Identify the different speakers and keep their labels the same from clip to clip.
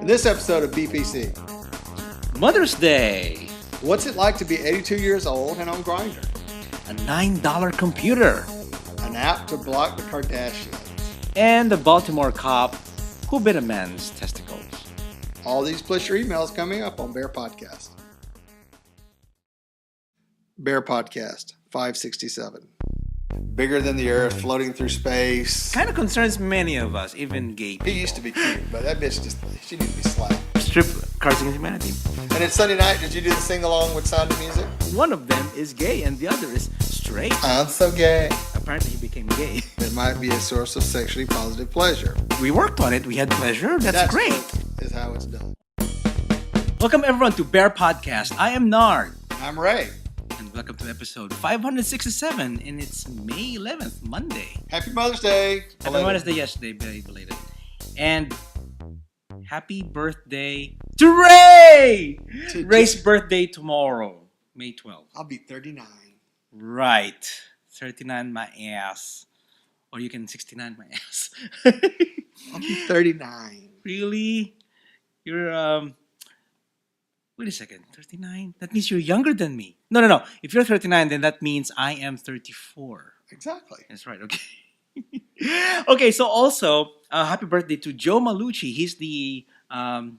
Speaker 1: this episode of BPC.
Speaker 2: Mother's Day.
Speaker 1: What's it like to be 82 years old and on Grindr?
Speaker 2: A $9 computer.
Speaker 1: An app to block the Kardashians.
Speaker 2: And the Baltimore cop who bit a man's testicles.
Speaker 1: All these plus your emails coming up on BearPodcast. BearPodcast 567. Bigger than the earth, floating through space.
Speaker 2: Kind of concerns many of us, even gay people.
Speaker 1: He used to be cute, but that bitch she needs to be slapped.
Speaker 2: Strip Cards Against Humanity.
Speaker 1: And it's Sunday night. Did you do the sing-along with Sound of Music?
Speaker 2: One of them is gay and the other is straight.
Speaker 1: I'm so gay.
Speaker 2: Apparently he became gay.
Speaker 1: It might be a source of sexually positive pleasure.
Speaker 2: We worked on it. We had pleasure. That's great.
Speaker 1: Is how it's done.
Speaker 2: Welcome everyone to BearPodcast. I am Nard.
Speaker 1: I'm Ray.
Speaker 2: And welcome to episode 567, and it's May 11th, Monday.
Speaker 1: Happy Mother's Day.
Speaker 2: Happy Mother's Day yesterday, very belated. And happy birthday to Ray! Ray's birthday tomorrow, May 12th.
Speaker 1: I'll be 39.
Speaker 2: Right. 39 my ass. Or you can 69 my ass.
Speaker 1: I'll be 39.
Speaker 2: Really? You're, wait a second, 39? That means you're younger than me. No. If you're 39, then that means I am 34.
Speaker 1: Exactly.
Speaker 2: That's right, okay. Okay, so also, happy birthday to Joe Malucci. He's the, the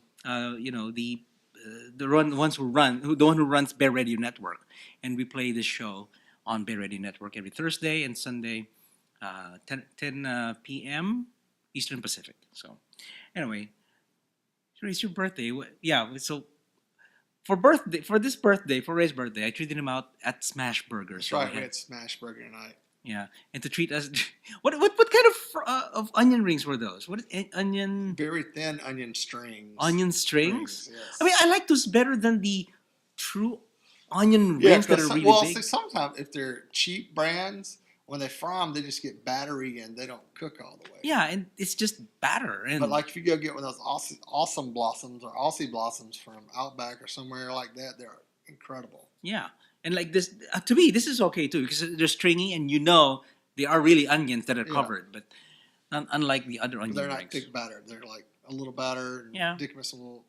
Speaker 2: one who runs Bear Radio Network. And we play this show on Bear Radio Network every Thursday and Sunday, 10 p.m. Eastern Pacific. So, anyway, it's your birthday. Yeah, so for Ray's birthday, I treated him out at Smash Burger.
Speaker 1: That's right, we had Smash Burger tonight.
Speaker 2: Yeah, and to treat us, what kind of onion rings were those? What is onion?
Speaker 1: Very thin onion strings.
Speaker 2: Onion strings?
Speaker 1: Yes.
Speaker 2: I mean, I like those better than the true onion rings that are really big.
Speaker 1: See, sometimes if they're cheap brands, when they fry them, they just get battery and they don't cook all the way.
Speaker 2: Yeah, and it's just batter.
Speaker 1: But like if you go get one of those awesome blossoms or Aussie blossoms from Outback or somewhere like that, they're incredible.
Speaker 2: Yeah. And like this, to me, this is okay too because they're stringy and they are really onions that are covered. But unlike the other onion
Speaker 1: rings. They're not
Speaker 2: rings.
Speaker 1: thick batter. They're like a little batter and dip them in some little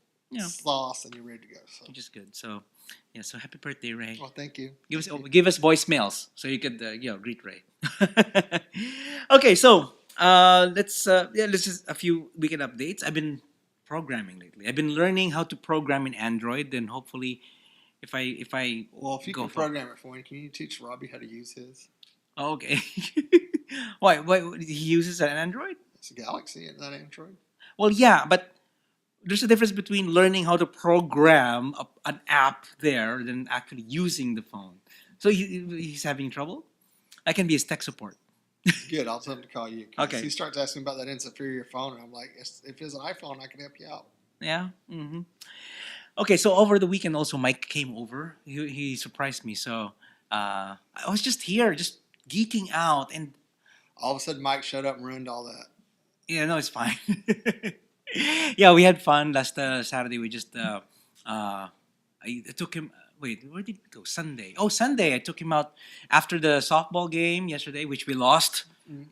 Speaker 1: sauce and you're ready to go. So.
Speaker 2: Which is good. So, yeah, so happy birthday, Ray.
Speaker 1: Well, thank you.
Speaker 2: Give us voicemails so you could, greet Ray. Okay, so let's just a few weekend updates. I've been programming lately. I've been learning how to program in Android. Then hopefully, if you
Speaker 1: can program it for me, can you teach Robbie how to use his?
Speaker 2: Oh, okay. Why? He uses an Android?
Speaker 1: It's a Galaxy, isn't that Android?
Speaker 2: Well, yeah, but there's a difference between learning how to program an app there than actually using the phone. So he's having trouble? I can be his tech support.
Speaker 1: Good, I'll tell him to call you.
Speaker 2: Okay.
Speaker 1: He starts asking about that inferior phone, and I'm like, if it's an iPhone, I can help you out.
Speaker 2: Yeah? Mm-hmm. Okay, so over the weekend also, Mike came over. He surprised me. So I was just here, just geeking out. And
Speaker 1: all of a sudden, Mike showed up and ruined all that.
Speaker 2: Yeah, no, it's fine. Yeah, we had fun last Saturday. We just I took him. Wait, where did we go? Sunday. Oh, Sunday. I took him out after the softball game yesterday, which we lost.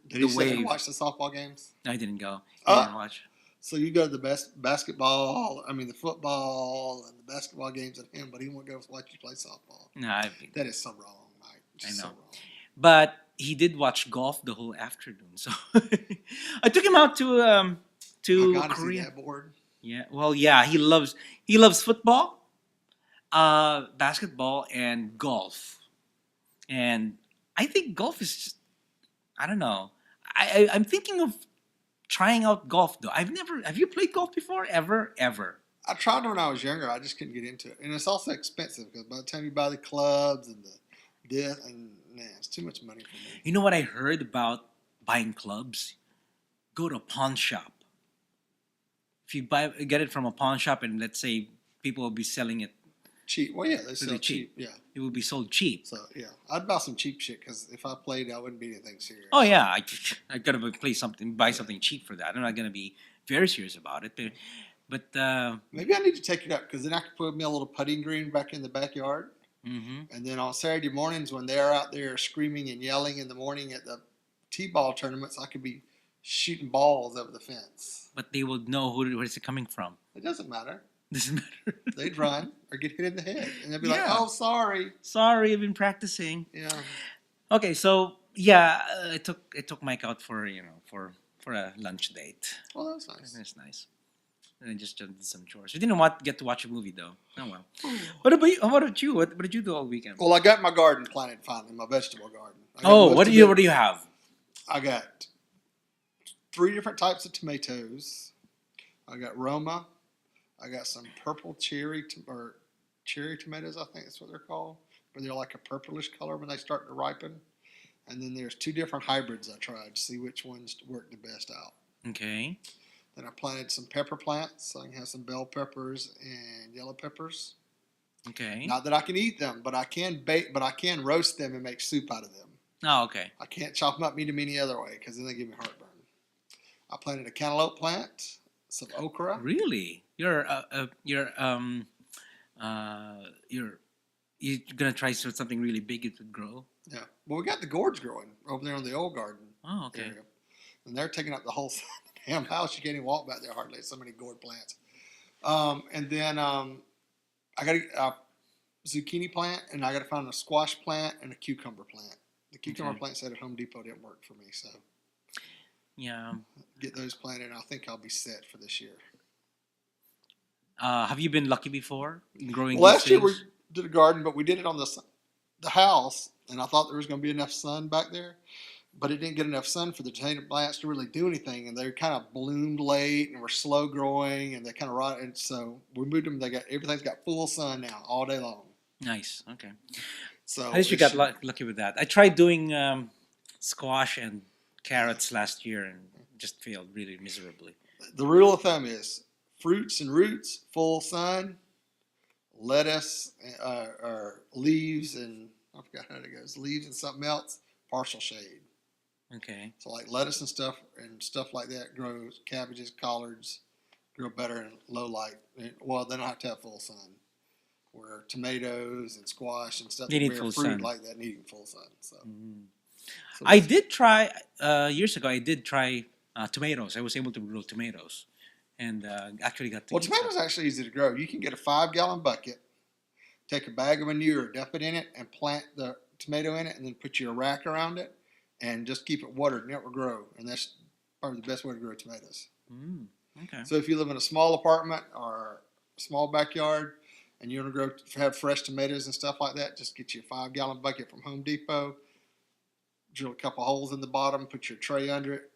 Speaker 1: Did he sit and watch the softball games?
Speaker 2: I didn't go. I didn't watch.
Speaker 1: So you go to the the football and the basketball games at him, but he won't go watch you play softball.
Speaker 2: No,
Speaker 1: that is so wrong, Mike.
Speaker 2: I know.
Speaker 1: So wrong.
Speaker 2: But he did watch golf the whole afternoon. So I took him out to Korea.
Speaker 1: Is he that bored?
Speaker 2: Yeah. Well, yeah. He loves football, basketball, and golf. And I think golf is just, I don't know. I'm thinking of trying out golf though. Have you played golf before? Ever?
Speaker 1: I tried when I was younger. I just couldn't get into it. And it's also expensive because by the time you buy the clubs and it's too much money for me.
Speaker 2: You know what I heard about buying clubs? Go to a pawn shop. If you get it from a pawn shop and let's say people will be selling it
Speaker 1: cheap. Well, yeah, they sell cheap. Yeah.
Speaker 2: It will be sold cheap.
Speaker 1: So, yeah. I'd buy some cheap shit because if I played, I wouldn't be anything serious.
Speaker 2: Oh, yeah. I got to buy something cheap for that. I'm not going to be very serious about it. But
Speaker 1: maybe I need to take it up because then I could put me a little putting green back in the backyard.
Speaker 2: Mm-hmm.
Speaker 1: And then on Saturday mornings when they're out there screaming and yelling in the morning at the T-ball tournaments, I could be shooting balls over the fence.
Speaker 2: But they would know where it's coming from.
Speaker 1: It doesn't matter.
Speaker 2: Doesn't matter.
Speaker 1: They'd run or get hit in the head, and they'd be like,
Speaker 2: Yeah.
Speaker 1: "Oh, sorry."
Speaker 2: Sorry, I've been practicing.
Speaker 1: Yeah.
Speaker 2: Okay, so yeah, I took Mike out for for a lunch date.
Speaker 1: Well, that's nice.
Speaker 2: That's nice. And I just did some chores. We didn't get to watch a movie though. Oh well. What about you? What about you? What did you do all weekend?
Speaker 1: Well, I got my garden planted finally, my vegetable garden.
Speaker 2: What do you have?
Speaker 1: I got 3 different types of tomatoes. I got Roma. I got some purple cherry tomatoes, I think that's what they're called. But they're like a purplish color when they start to ripen. And then there's 2 different hybrids I tried to see which ones work the best out.
Speaker 2: Okay.
Speaker 1: Then I planted some pepper plants, so I can have some bell peppers and yellow peppers.
Speaker 2: Okay.
Speaker 1: Not that I can eat them, but I can roast them and make soup out of them.
Speaker 2: Oh, okay.
Speaker 1: I can't chop them up and eat them any other way because then they give me heartburn. I planted a cantaloupe plant, some okra.
Speaker 2: Really? You're gonna try something really big it would grow?
Speaker 1: Yeah. Well, we got the gourds growing over there on the old garden.
Speaker 2: Oh, okay.
Speaker 1: Area. And they're taking up the whole damn house. You can't even walk back there hardly. So many gourd plants. And then I got a zucchini plant, and I got to find a squash plant and a cucumber plant. The cucumber plants at Home Depot didn't work for me, so
Speaker 2: yeah,
Speaker 1: get those planted, and I think I'll be set for this year.
Speaker 2: Have you been lucky before in growing?
Speaker 1: Last year we did a garden, but we did it on the house, and I thought there was going to be enough sun back there, but it didn't get enough sun for the tomato plants to really do anything, and they kind of bloomed late and were slow growing, and they kind of rotted. And so we moved them. Everything's got full sun now all day long.
Speaker 2: Nice. Okay.
Speaker 1: So
Speaker 2: at least you got lucky with that. I tried doing squash and carrots last year and just failed really miserably.
Speaker 1: The rule of thumb is fruits and roots, full sun, lettuce or leaves, and I forgot how it goes. Leaves and something else, partial shade.
Speaker 2: Okay.
Speaker 1: So like lettuce and stuff like that grows. Cabbages, collards grow better in low light. Well, they don't have to have full sun. Where tomatoes and squash and stuff
Speaker 2: they need
Speaker 1: bear
Speaker 2: full
Speaker 1: fruit
Speaker 2: sun.
Speaker 1: Like that needing full sun. So, so
Speaker 2: I did try years ago. I did try tomatoes. I was able to grow tomatoes, and actually got to.
Speaker 1: Well, tomatoes are actually easy to grow. You can get a 5-gallon bucket, take a bag of manure, dump it in it, and plant the tomato in it, and then put your rack around it, and just keep it watered, and it will grow. And that's probably the best way to grow tomatoes.
Speaker 2: Okay.
Speaker 1: So if you live in a small apartment or a small backyard, and you want to have fresh tomatoes and stuff like that, just get you a 5-gallon bucket from Home Depot, drill a couple holes in the bottom, put your tray under it,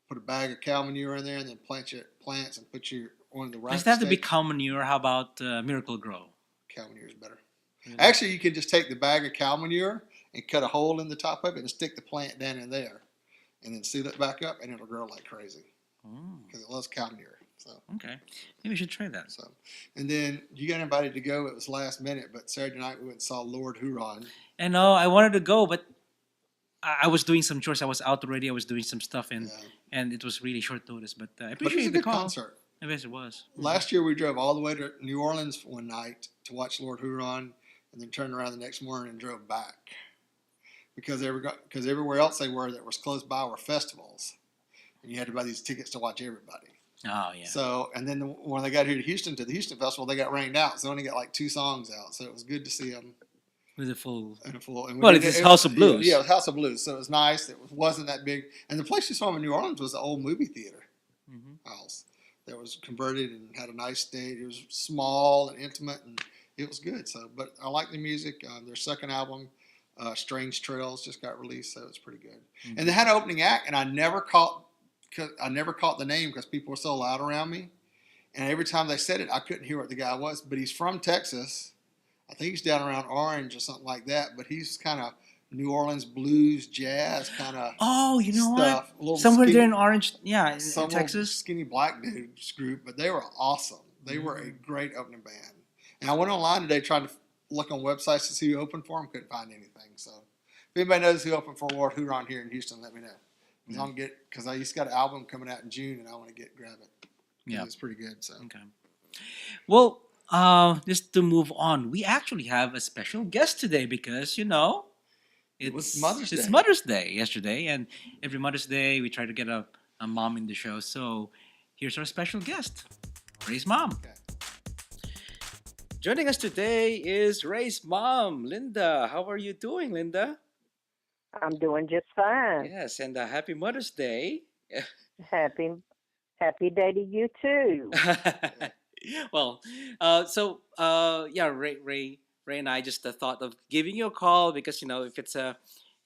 Speaker 1: put a bag of cow manure in there, and then plant your plants and put one of the rack.
Speaker 2: Does that have to be cow manure? How about Miracle Grow?
Speaker 1: Cow manure is better. Mm-hmm. Actually, you can just take the bag of cow manure and cut a hole in the top of it and stick the plant down in there, and then seal it back up, and it'll grow like crazy because it loves cow manure. So
Speaker 2: okay, maybe we should try that.
Speaker 1: So, and then you got invited to go. It was last minute, but Saturday night we went and saw Lord Huron.
Speaker 2: And I wanted to go, but I was doing some chores. I was out already. I was doing some stuff, and it was really short notice. But I appreciate the call.
Speaker 1: Concert.
Speaker 2: I guess it was.
Speaker 1: Last year we drove all the way to New Orleans one night to watch Lord Huron, and then turned around the next morning and drove back because everywhere else they were that was close by were festivals, and you had to buy these tickets to watch everybody.
Speaker 2: Oh, yeah.
Speaker 1: So, and then when they got here to the Houston Festival, they got rained out. So they only got like 2 songs out. So it was good to see them.
Speaker 2: With a full.
Speaker 1: Well,
Speaker 2: it's House of Blues.
Speaker 1: Yeah, it was House of Blues. So it was nice. It wasn't that big. And the place you saw in New Orleans was the old movie theater house that was converted and had a nice stage. It was small and intimate, and it was good. So, but I like the music. Their second album, Strange Trails, just got released. So it's pretty good. And they had an opening act, and I never caught the name because people were so loud around me. And every time they said it, I couldn't hear what the guy was. But he's from Texas. I think he's down around Orange or something like that. But he's kind of New Orleans blues, jazz kind of
Speaker 2: you know
Speaker 1: stuff.
Speaker 2: What? Somewhere there in Orange, in Texas.
Speaker 1: Skinny black dudes group. But they were awesome. They were a great opening band. And I went online today trying to look on websites to see who opened for them. Couldn't find anything. So if anybody knows who opened for Lord Huron here in Houston, let me know. Because I just got an album coming out in June, and I want to grab it. Yeah, it's pretty good. So
Speaker 2: okay. Well, just to move on, we actually have a special guest today because
Speaker 1: it was Mother's Day.
Speaker 2: It's Mother's Day yesterday, and every Mother's Day we try to get a a mom in the show. So here's our special guest, Ray's mom.
Speaker 1: Okay.
Speaker 2: Joining us today is Ray's mom, Linda. How are you doing, Linda?
Speaker 3: I'm doing just fine.
Speaker 2: Yes, and Happy Mother's Day.
Speaker 3: Happy happy day to you too.
Speaker 2: Well, yeah, Ray and I just thought of giving you a call because if it's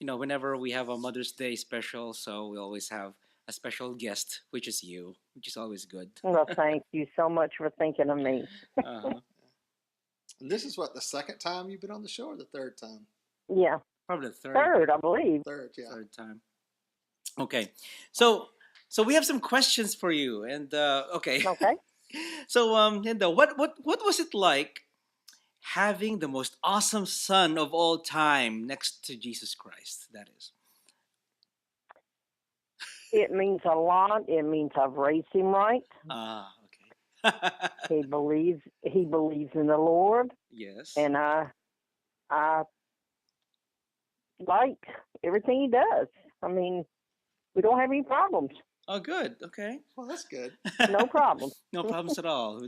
Speaker 2: whenever we have a Mother's Day special, so we always have a special guest, which is you, which is always good.
Speaker 3: Well, thank you so much for thinking of me.
Speaker 2: Uh-huh.
Speaker 1: And this is what, the second time you've been on the show, or the third time?
Speaker 3: Yeah,
Speaker 2: Probably the
Speaker 3: third, I believe.
Speaker 1: Third, yeah.
Speaker 2: third time. Okay, so we have some questions for you, and okay.
Speaker 3: Okay.
Speaker 2: So Linda, what was it like having the most awesome son of all time next to Jesus Christ? That is.
Speaker 3: It means a lot. It means I've raised him right.
Speaker 2: Ah, okay.
Speaker 3: He believes in the Lord,
Speaker 2: Yes.
Speaker 3: and I like everything he does. I mean, we don't have any problems.
Speaker 2: Oh, good. Okay.
Speaker 1: Well, that's good.
Speaker 3: No problems.
Speaker 2: No problems at all.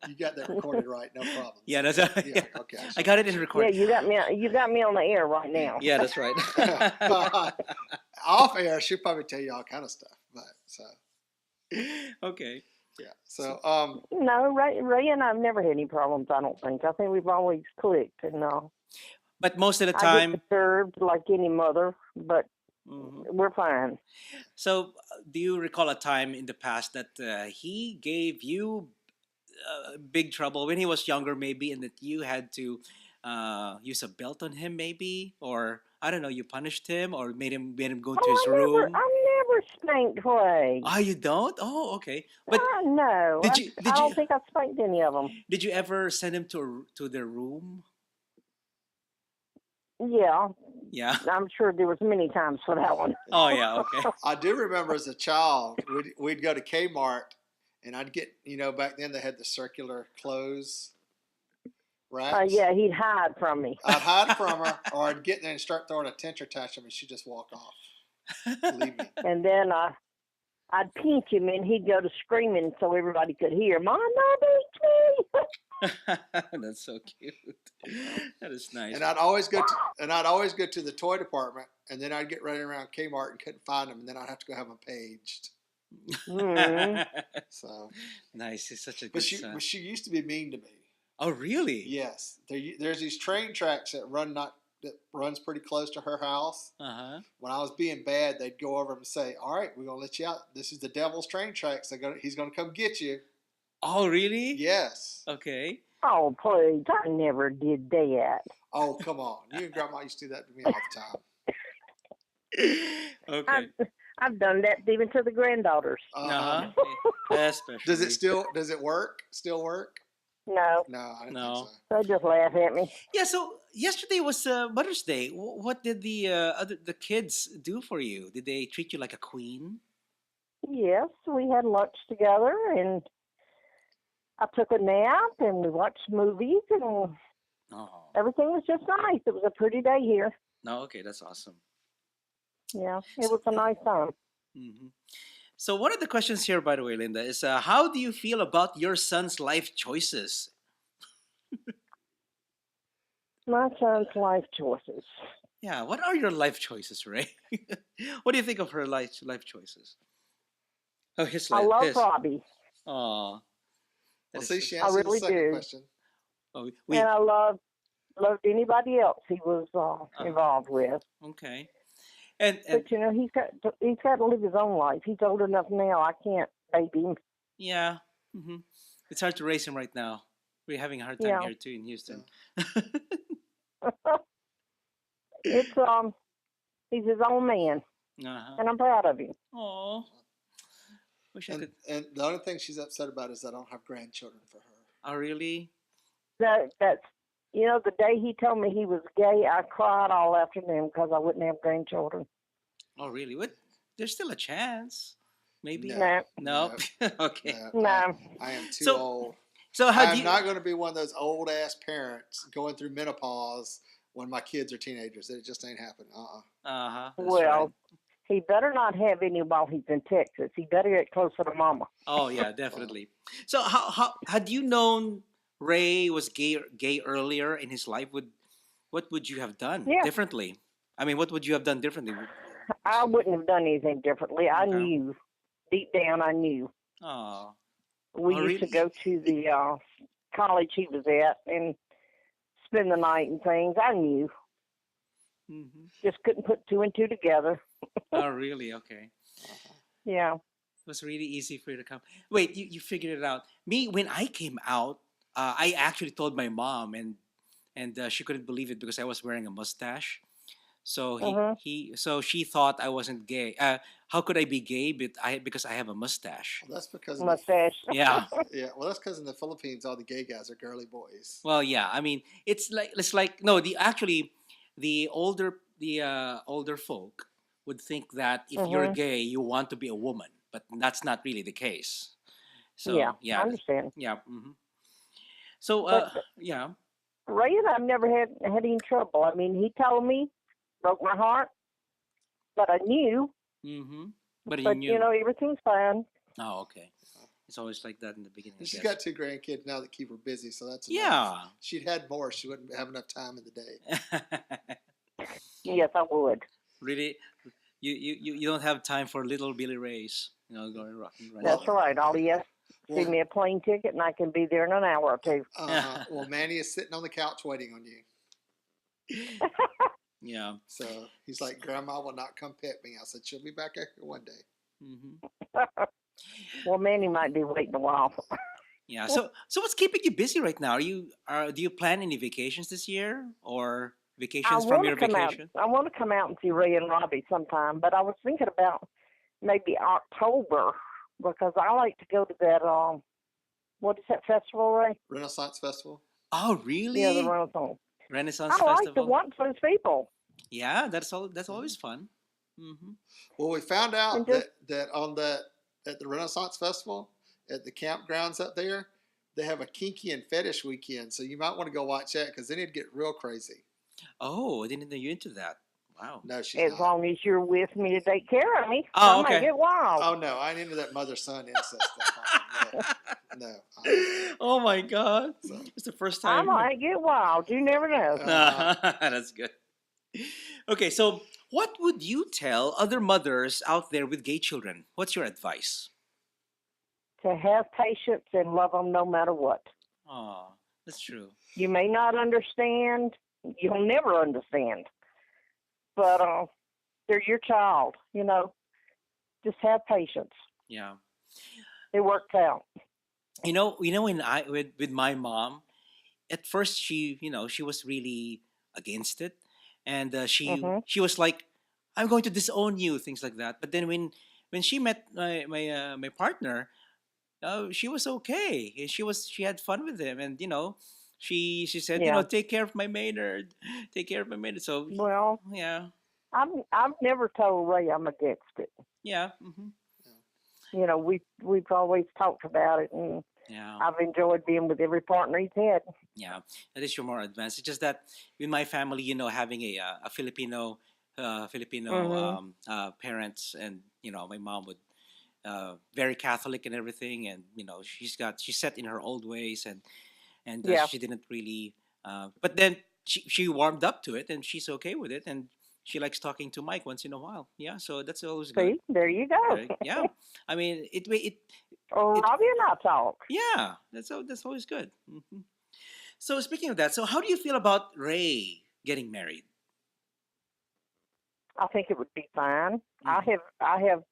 Speaker 1: You got that recorded right. No problems.
Speaker 2: Yeah, that's
Speaker 1: Yeah. Okay.
Speaker 2: I got it in
Speaker 3: Yeah,
Speaker 2: recording.
Speaker 3: you got me on the air right now.
Speaker 2: Yeah, that's right.
Speaker 1: Off air, she'll probably tell you all kind of stuff. But so
Speaker 2: Okay.
Speaker 1: yeah. So
Speaker 3: No, Ray and I've never had any problems. I don't think. I think we've always clicked, and
Speaker 2: But most of the
Speaker 3: I
Speaker 2: time,
Speaker 3: get disturbed like any mother, but
Speaker 2: Mhm.
Speaker 3: we're fine.
Speaker 2: So do you recall a time in the past that he gave you big trouble when he was younger, maybe, and that you had to use a belt on him, maybe, or I don't know, you punished him or made him go to his room?
Speaker 3: I never spanked Ray.
Speaker 2: Ah, you don't? Oh, okay. But
Speaker 3: No,
Speaker 2: did
Speaker 3: I,
Speaker 2: you
Speaker 3: I
Speaker 2: did
Speaker 3: don't
Speaker 2: you
Speaker 3: think I spanked any of them.
Speaker 2: did you ever send him to their room?
Speaker 3: Yeah,
Speaker 2: Yeah.
Speaker 3: I'm sure there was many times for that one.
Speaker 2: Oh, yeah. Okay.
Speaker 1: I do remember as a child, we'd go to Kmart, and I'd get, back then they had the circular clothes racks.
Speaker 3: Yeah, he'd hide from me.
Speaker 1: I'd hide from her, or I'd get there and start throwing a tantrum, and she'd just walk off, leave me.
Speaker 3: And then I'd pinch him, and he'd go to screaming so everybody could hear, "Mom, beat me!"
Speaker 2: That's so cute. That is nice.
Speaker 1: And I'd always go to the toy department, and then I'd get running around Kmart and couldn't find them, and then I'd have to go have them paged.
Speaker 3: Mhm.
Speaker 1: So
Speaker 2: Nice. He's such a good
Speaker 1: But
Speaker 2: son.
Speaker 1: she used to be mean to me.
Speaker 2: Oh, really?
Speaker 1: Yes, there's these train tracks that runs pretty close to her house.
Speaker 2: Uh-huh.
Speaker 1: When I was being bad, they'd go over and say, "All right, we're gonna let you out. This is the devil's train tracks. He's gonna come get you."
Speaker 2: Oh, really?
Speaker 1: Yes.
Speaker 2: Okay.
Speaker 3: Oh, please, I never did that.
Speaker 1: Oh, come on. You and Grandma used to do that to me all the time.
Speaker 2: Okay.
Speaker 3: I've done that even to the granddaughters.
Speaker 2: Uh-huh. Especially.
Speaker 1: Does it work? Still work?
Speaker 3: No,
Speaker 1: No, I didn't
Speaker 2: No.
Speaker 1: think so.
Speaker 3: they just laugh at me.
Speaker 2: Yeah, so yesterday was Mother's Day. What did the kids do for you? Did they treat you like a queen?
Speaker 3: Yes, we had lunch together, and I took a nap, and we watched movies, and
Speaker 2: Oh.
Speaker 3: everything was just nice. It was a pretty day here.
Speaker 2: No, okay, that's awesome.
Speaker 3: Yeah, it was a nice time.
Speaker 2: Hmm. So one of the questions here, by the way, Linda, is how do you feel about your son's life choices?
Speaker 3: My son's life choices.
Speaker 2: Yeah, what are your life choices, Ray? What do you think of her life choices? Oh, his
Speaker 3: I
Speaker 2: life.
Speaker 3: love
Speaker 2: his.
Speaker 3: Robbie,
Speaker 1: Well,
Speaker 2: Aw. That is
Speaker 1: see,
Speaker 2: so-
Speaker 1: she
Speaker 3: I
Speaker 1: answered
Speaker 3: really
Speaker 1: the second
Speaker 3: do.
Speaker 1: question.
Speaker 2: oh,
Speaker 3: and I loved anybody else he was involved with.
Speaker 2: okay. And
Speaker 3: But he's got to live his own life. He's old enough now. I can't baby him.
Speaker 2: yeah, it's hard to raise him right now. We're having a hard time
Speaker 3: Yeah.
Speaker 2: here too in Houston.
Speaker 3: It's he's his own man,
Speaker 2: Uh-huh.
Speaker 3: and I'm proud of him.
Speaker 2: Aw. Wish I could.
Speaker 1: And the only thing she's upset about is I don't have grandchildren for her.
Speaker 2: Oh, really?
Speaker 3: That's the day he told me he was gay, I cried all afternoon because I wouldn't have grandchildren.
Speaker 2: Oh, really? What? There's still a chance. Maybe.
Speaker 1: No.
Speaker 3: No,
Speaker 2: No. Okay.
Speaker 3: no.
Speaker 1: I am too
Speaker 2: So,
Speaker 1: old.
Speaker 2: So how do
Speaker 1: I'm
Speaker 2: you?
Speaker 1: not going to be one of those old ass parents going through menopause when my kids are teenagers. It just ain't happening.
Speaker 2: Uh-huh. That's
Speaker 3: Well,
Speaker 2: right.
Speaker 3: He better not have any while he's in Texas. He better get closer to Mama.
Speaker 2: Oh yeah, definitely. So how had you known Ray was gay earlier in his life? What would you have done
Speaker 3: Yeah,
Speaker 2: differently? I mean, what would you have done differently?
Speaker 3: I wouldn't have done anything differently. I
Speaker 2: Okay.
Speaker 3: knew. Deep down, I knew.
Speaker 2: Oh,
Speaker 3: We
Speaker 2: oh
Speaker 3: used to
Speaker 2: really?
Speaker 3: go to the college he was at and spend the night and things. I knew.
Speaker 2: Mm-hmm.
Speaker 3: Just couldn't put two and two together.
Speaker 2: Oh really? Okay.
Speaker 3: Yeah.
Speaker 2: It was really easy for you to come. Wait, you figured it out. Me, when I came out, I actually told my mom, and she couldn't believe it because I was wearing a mustache. So
Speaker 3: Uh-huh.
Speaker 2: so she thought I wasn't gay. How could I be gay? But because I have a mustache.
Speaker 1: Well, that's because in the
Speaker 3: Mustache.
Speaker 2: Yeah.
Speaker 1: yeah. Well, that's because in the Philippines, all the gay guys are girly boys.
Speaker 2: Well, yeah. I mean, it's like no. The actually, the older folk would think that if you're
Speaker 3: Uh-huh.
Speaker 2: gay, you want to be a woman, but that's not really the case.
Speaker 3: Yeah,
Speaker 2: So
Speaker 3: I
Speaker 2: yeah,
Speaker 3: understand.
Speaker 2: yeah. So
Speaker 3: But
Speaker 2: yeah.
Speaker 3: Ray and I've never had any trouble. I mean, he told me, broke my heart, but I knew.
Speaker 2: Mm-hmm. But you
Speaker 3: But
Speaker 2: knew.
Speaker 3: everything's fine.
Speaker 2: Oh, okay. It's always like that in the beginning, I
Speaker 1: And she's
Speaker 2: guess.
Speaker 1: got 2 grandkids now that keep her busy, so that's enough.
Speaker 2: Yeah.
Speaker 1: If she'd had more, she wouldn't have enough time in the day.
Speaker 3: Yes, I would.
Speaker 2: Really, you don't have time for little Billy Rays, going rock and running.
Speaker 3: That's
Speaker 1: Well,
Speaker 3: right. All he has to send
Speaker 1: well,
Speaker 3: me a plane ticket, and I can be there in an hour or two.
Speaker 1: well, Manny is sitting on the couch waiting on you.
Speaker 2: Yeah.
Speaker 1: So he's like, Grandma will not come pet me. I said, she'll be back here one day.
Speaker 2: Hmm.
Speaker 3: Well, Manny might be waiting a while.
Speaker 2: Yeah. So what's keeping you busy right now? Do you plan any vacations this year or
Speaker 3: I
Speaker 2: vacations from
Speaker 3: want to
Speaker 2: your
Speaker 3: come out.
Speaker 2: vacation?
Speaker 3: I want to come out and see Ray and Robbie sometime, but I was thinking about maybe October because I like to go to that. What is that festival, Ray?
Speaker 1: Renaissance Festival.
Speaker 2: Oh,
Speaker 3: Yeah, the
Speaker 2: really?
Speaker 3: Renaissance.
Speaker 2: Renaissance
Speaker 3: I like to
Speaker 2: Festival?
Speaker 3: watch those people
Speaker 2: Yeah, that's always fun. Hmm.
Speaker 1: Well, we found
Speaker 3: and
Speaker 1: out
Speaker 3: just
Speaker 1: that at the Renaissance Festival at the campgrounds up there, they have a kinky and fetish weekend. So you might want to go watch that because then it'd get real crazy.
Speaker 2: Oh, I didn't know you into that. Wow.
Speaker 1: No, she's
Speaker 3: as
Speaker 1: not.
Speaker 3: long as you're with me to take care of me.
Speaker 2: Oh,
Speaker 3: I might
Speaker 2: okay.
Speaker 3: get wild.
Speaker 1: Oh no, I ain't into that mother-son incest stuff. No.
Speaker 2: Oh my God.
Speaker 1: So,
Speaker 2: It's the first
Speaker 3: I
Speaker 2: time.
Speaker 3: might get wild. You never know.
Speaker 2: That's good. Okay, so what would you tell other mothers out there with gay children? What's your advice?
Speaker 3: To have patience and love them no matter what.
Speaker 2: Oh, that's true.
Speaker 3: You may not understand. You'll never understand. But they're your child. Just have patience.
Speaker 2: Yeah.
Speaker 3: It works out.
Speaker 2: When with my mom, at first she was really against it, and
Speaker 3: Mhm.
Speaker 2: she was like, "I'm going to disown you," things like that. But then when she met my partner, she was okay. She had fun with him, and she said,
Speaker 3: Yeah.
Speaker 2: take care of my Maynard, take care of my Maynard. So
Speaker 3: Well,
Speaker 2: yeah,
Speaker 3: I've never told Ray I'm against it.
Speaker 2: yeah, hmm,
Speaker 3: We've always talked about it, and
Speaker 2: yeah.
Speaker 3: I've enjoyed being with every partner he's had.
Speaker 2: Yeah, at least you're more advanced. It's just that with my family, having a Filipino
Speaker 3: Mhm.
Speaker 2: parents, and my mom would very Catholic and everything, and she's set in her old ways, and
Speaker 3: Yeah.
Speaker 2: she didn't really. But then she warmed up to it, and she's okay with it, and she likes talking to Mike once in a while. Yeah, so that's always good.
Speaker 3: See, there you go.
Speaker 2: Yeah, I mean it
Speaker 3: Robbie and I talk.
Speaker 2: yeah, that's always good. Hmm. So speaking of that, so how do you feel about Ray getting married?
Speaker 3: I think it would be fine.
Speaker 2: Mhm.